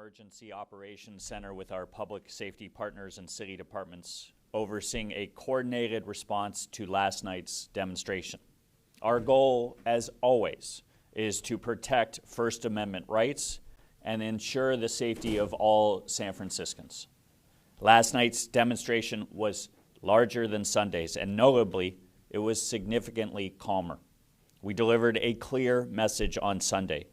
Emergency Operations Center with our public safety partners and city departments, overseeing a coordinated response to last night's demonstration. Our goal, as always, is to protect First Amendment rights and ensure the safety of all San Franciscans. Last night's demonstration was larger than Sunday's, and notably, it was significantly calmer. We delivered a clear message on Sunday.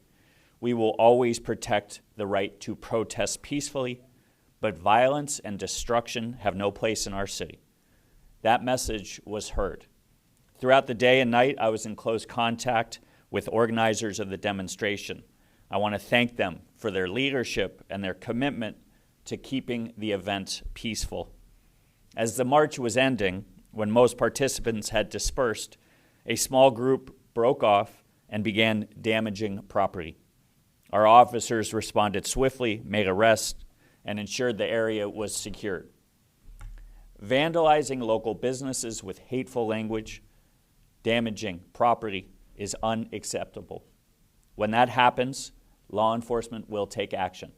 We will always protect the right to protest peacefully, but violence and destruction have no place in our city. That message was heard. Throughout the day and night, I was in close contact with organizers of the demonstration. I want to thank them for their leadership and their commitment to keeping the event peaceful. As the march was ending, when most participants had dispersed, a small group broke off and began damaging property. Our officers responded swiftly, made arrests, and ensured the area was secured. Vandalizing local businesses with hateful language, damaging property is unacceptable. When that happens, law enforcement will take action.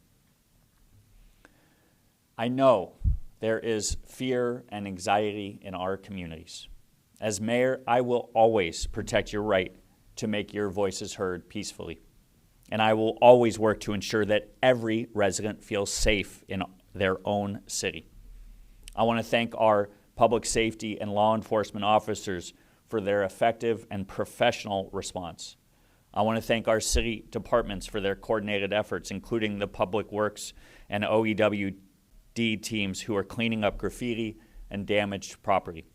I know there is fear and anxiety in our communities. As mayor, I will always protect your right to make your voices heard peacefully. And I will always work to ensure that every resident feels safe in their own city. I want to thank our public safety and law enforcement officers for their effective and professional response. I want to thank our city departments for their coordinated efforts, including the Public Works and OEWD teams who are cleaning up graffiti and damaged property.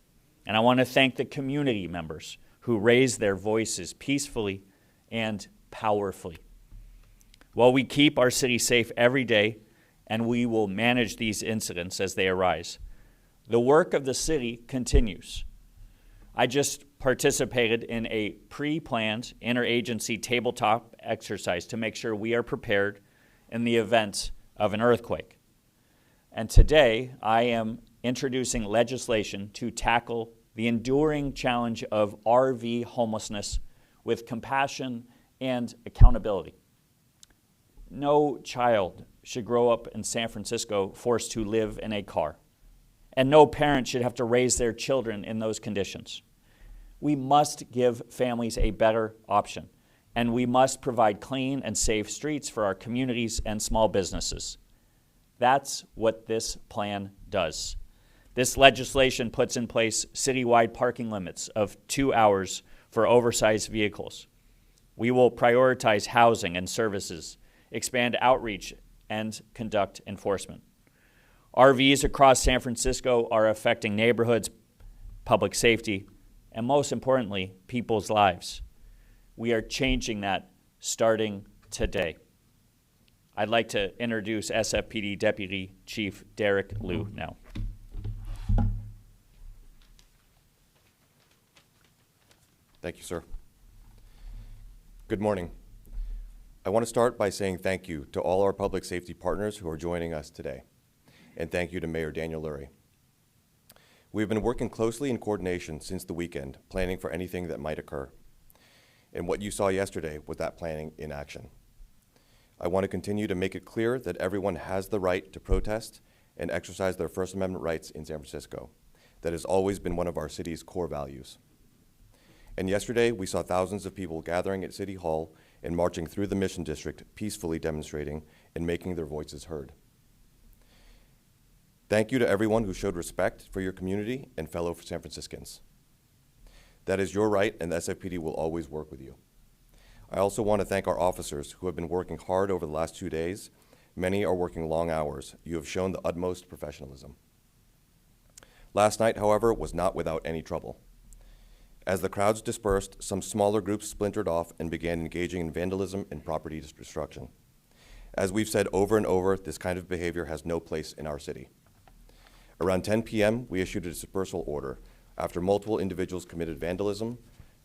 And I want to thank the community members who raised their voices peacefully and powerfully. While we keep our city safe every day, and we will manage these incidents as they arise, the work of the city continues. I just participated in a pre-planned interagency tabletop exercise to make sure we are prepared in the event of an earthquake. And today, I am introducing legislation to tackle the enduring challenge of RV homelessness with compassion and accountability. No child should grow up in San Francisco forced to live in a car, and no parent should have to raise their children in those conditions. We must give families a better option, and we must provide clean and safe streets for our communities and small businesses. That's what this plan does. This legislation puts in place citywide parking limits of 2 hours for oversized vehicles. We will prioritize housing and services, expand outreach, and conduct enforcement. RVs across San Francisco are affecting neighborhoods, public safety, and most importantly, people's lives. We are changing that starting today. I'd like to introduce SFPD Deputy Chief Derek Liu now. Thank you, sir. Good morning. I want to start by saying thank you to all our public safety partners who are joining us today, and thank you to Mayor Daniel Lurie. We've been working closely in coordination since the weekend, planning for anything that might occur. And what you saw yesterday was that planning in action. I want to continue to make it clear that everyone has the right to protest and exercise their First Amendment rights in San Francisco. That has always been one of our city's core values. And yesterday, we saw thousands of people gathering at City Hall and marching through the Mission District, peacefully demonstrating and making their voices heard. Thank you to everyone who showed respect for your community and fellow San Franciscans. That is your right, and the SFPD will always work with you. I also want to thank our officers who have been working hard over the last 2 days. Many are working long hours. You have shown the utmost professionalism. Last night, however, was not without any trouble. As the crowds dispersed, some smaller groups splintered off and began engaging in vandalism and property destruction. As we've said over and over, this kind of behavior has no place in our city. Around 10 p.m., we issued a dispersal order after multiple individuals committed vandalism,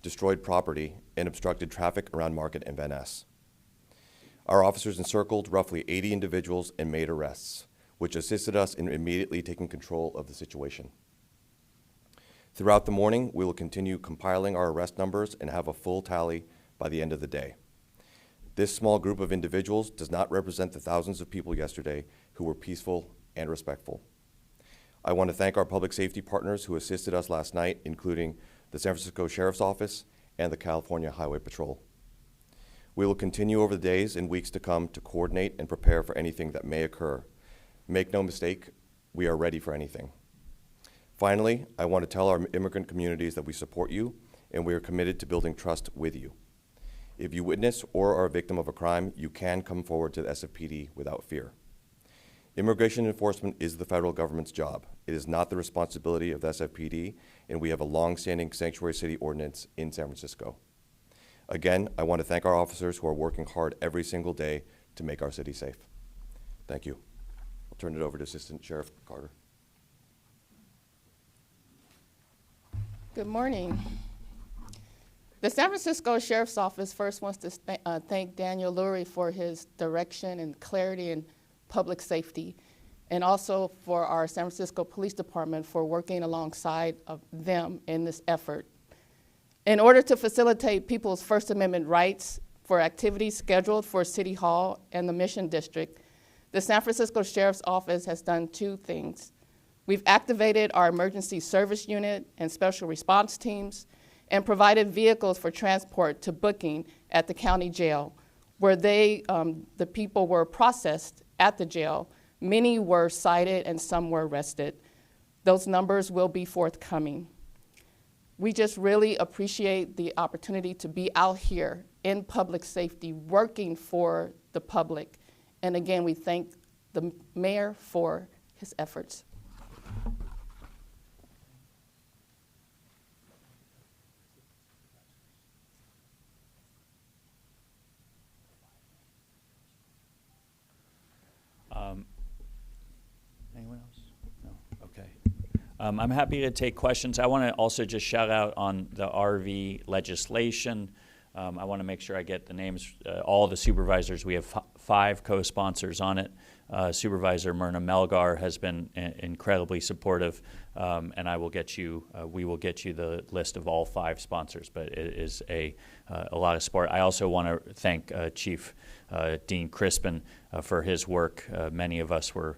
destroyed property, and obstructed traffic around Market and Van Ness. Our officers encircled roughly 80 individuals and made arrests, which assisted us in immediately taking control of the situation. Throughout the morning, we will continue compiling our arrest numbers and have a full tally by the end of the day. This small group of individuals does not represent the thousands of people yesterday who were peaceful and respectful. I want to thank our public safety partners who assisted us last night, including the San Francisco Sheriff's Office and the California Highway Patrol. We will continue over the days and weeks to come to coordinate and prepare for anything that may occur. Make no mistake, we are ready for anything. Finally, I want to tell our immigrant communities that we support you and we are committed to building trust with you. If you witness or are a victim of a crime, you can come forward to the SFPD without fear. Immigration enforcement is the federal government's job. It is not the responsibility of the SFPD, and we have a long-standing sanctuary city ordinance in San Francisco. Again, I want to thank our officers who are working hard every single day to make our city safe. Thank you. I'll turn it over to Assistant Sheriff Carter. Good morning. The San Francisco Sheriff's Office first wants to thank Daniel Lurie for his direction and clarity in public safety, and also for our San Francisco Police Department for working alongside of them in this effort. In order to facilitate people's First Amendment rights for activities scheduled for City Hall and the Mission District, the San Francisco Sheriff's Office has done two things. We've activated our emergency service unit and special response teams and provided vehicles for transport to booking at the county jail, where the people were processed at the jail. Many were cited and some were arrested. Those numbers will be forthcoming. We just really appreciate the opportunity to be out here in public safety, working for the public. And again, we thank the mayor for his efforts. Anyone else? No? Okay. I'm happy to take questions. I want to also just shout out on the RV legislation. I want to make sure I get the names, all the supervisors. We have 5 co-sponsors on it. Supervisor Myrna Melgar has been incredibly supportive, and I will get you, we will get you the list of all 5 sponsors, but it is a lot of support. I also want to thank Chief Dean Crispin for his work. Many of us were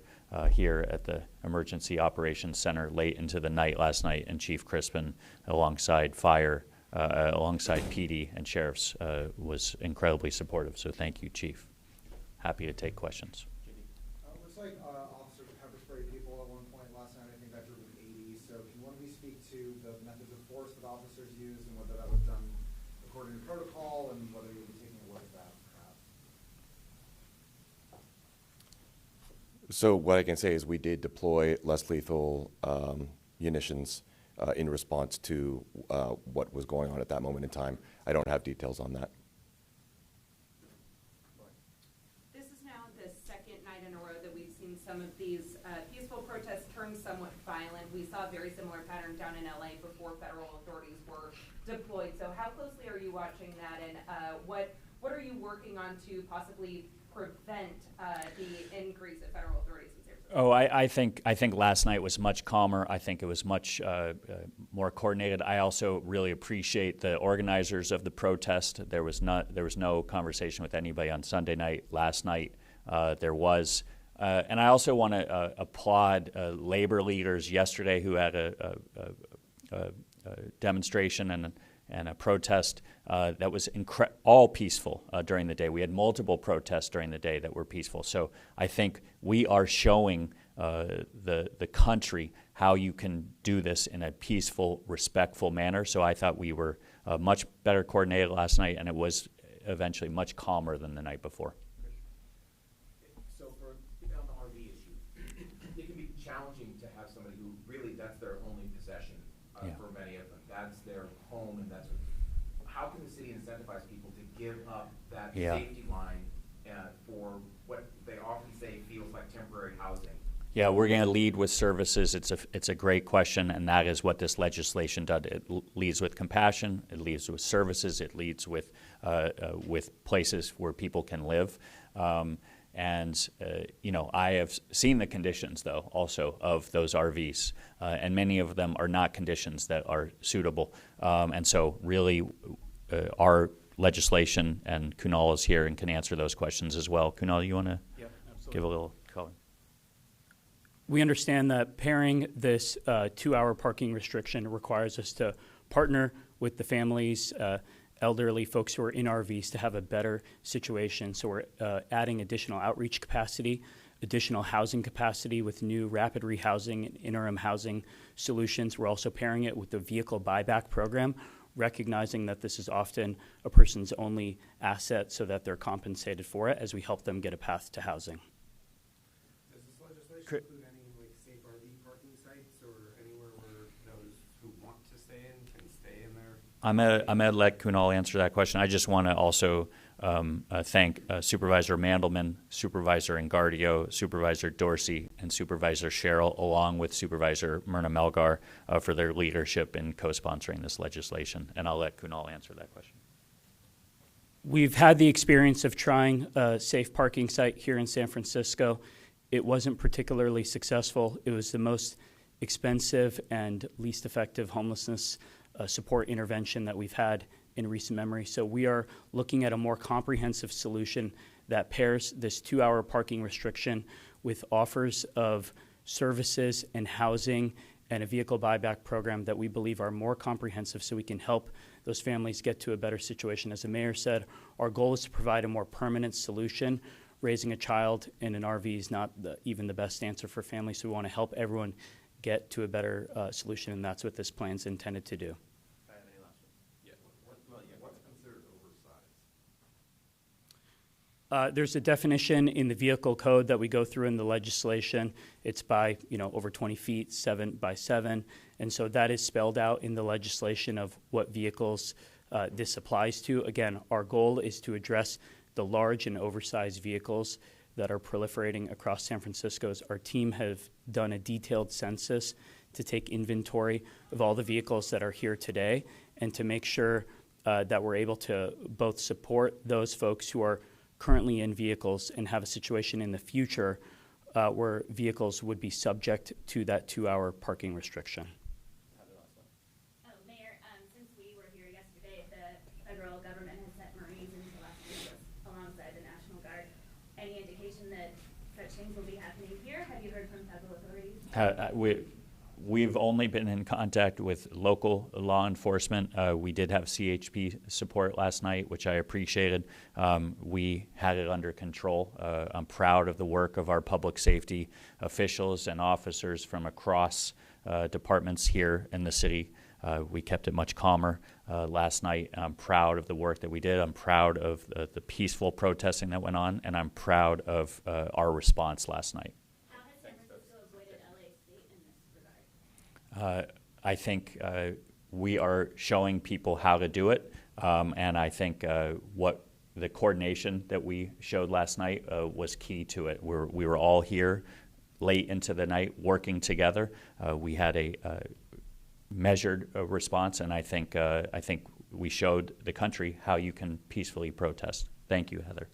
here at the Emergency Operations Center late into the night last night, and Chief Crispin, alongside fire, alongside PD and sheriffs, was incredibly supportive. So thank you, Chief. Happy to take questions. Looks like officers pepper sprayed people at one point last night. I think that group was 80. So can one of you speak to the methods of force that officers used and whether that was done according to protocol and whether you would be taking a look at that perhaps? So what I can say is we did deploy less lethal munitions in response to what was going on at that moment in time. I don't have details on that. This is now the second night in a row that we've seen some of these peaceful protests turn somewhat violent. We saw a very similar pattern down in LA before federal authorities were deployed. So how closely are you watching that, and what are you working on to possibly prevent the increase of federal authorities in San Francisco? Oh, I think last night was much calmer. I think it was much more coordinated. I also really appreciate the organizers of the protest. There was no conversation with anybody on Sunday night. Last night there was, and I also want to applaud labor leaders yesterday who had a demonstration and a protest that was all peaceful during the day. We had multiple protests during the day that were peaceful. So I think we are showing the country how you can do this in a peaceful, respectful manner. So I thought we were much better coordinated last night, and it was eventually much calmer than the night before. So for on the RV issue, it can be challenging to have somebody who really that's their only possession for many of them. That's their home, and that's how can the city incentivize people to give up that safety line for what they often say feels like temporary housing? Yeah, we're going to lead with services. It's a great question, and that is what this legislation does. It leads with compassion. It leads with services. It leads with places where people can live. I have seen the conditions, though, also of those RVs, and many of them are not conditions that are suitable. And so really our legislation, and Kunal is here and can answer those questions as well. Kunal, you want to give a little color? We understand that pairing this 2-hour parking restriction requires us to partner with the families, elderly folks who are in RVs to have a better situation. So we're adding additional outreach capacity, additional housing capacity with new rapid rehousing and interim housing solutions. We're also pairing it with the vehicle buyback program, recognizing that this is often a person's only asset so that they're compensated for it as we help them get a path to housing. Does this legislation include any safe RV parking sites or anywhere where those who want to stay in can stay in there? I'm gonna let Kunal answer that question. I just want to also thank Supervisor Mandelman, Supervisor Engardio, Supervisor Dorsey, and Supervisor Sherrill, along with Supervisor Myrna Melgar, for their leadership in co-sponsoring this legislation. And I'll let Kunal answer that question. We've had the experience of trying a safe parking site here in San Francisco. It wasn't particularly successful. It was the most expensive and least effective homelessness support intervention that we've had in recent memory. So we are looking at a more comprehensive solution that pairs this 2-hour parking restriction with offers of services and housing and a vehicle buyback program that we believe are more comprehensive so we can help those families get to a better situation. As the mayor said, our goal is to provide a more permanent solution. Raising a child in an RV is not even the best answer for families, so we want to help everyone get to a better solution, and that's what this plan is intended to do. What's considered oversized? There's a definition in the vehicle code that we go through in the legislation. It's by, over 20 feet, 7 by 7. And so that is spelled out in the legislation of what vehicles this applies to. Again, our goal is to address the large and oversized vehicles that are proliferating across San Francisco. Our team have done a detailed census to take inventory of all the vehicles that are here today and to make sure that we're able to both support those folks who are currently in vehicles and have a situation in the future where vehicles would be subject to that 2-hour parking restriction. Mayor, since we were here yesterday, the federal government has sent Marines into Los Angeles alongside the National Guard. Any indication that such things will be happening here? Have you heard from federal authorities? We've only been in contact with local law enforcement. We did have CHP support last night, which I appreciated. We had it under control. I'm proud of the work of our public safety officials and officers from across departments here in the city. We kept it much calmer last night. I'm proud of the work that we did. I'm proud of the peaceful protesting that went on, and I'm proud of our response last night. I think we are showing people how to do it, and I think what the coordination that we showed last night was key to it. We were all here late into the night working together. We had a measured response, and I think we showed the country how you can peacefully protest. Thank you, Heather.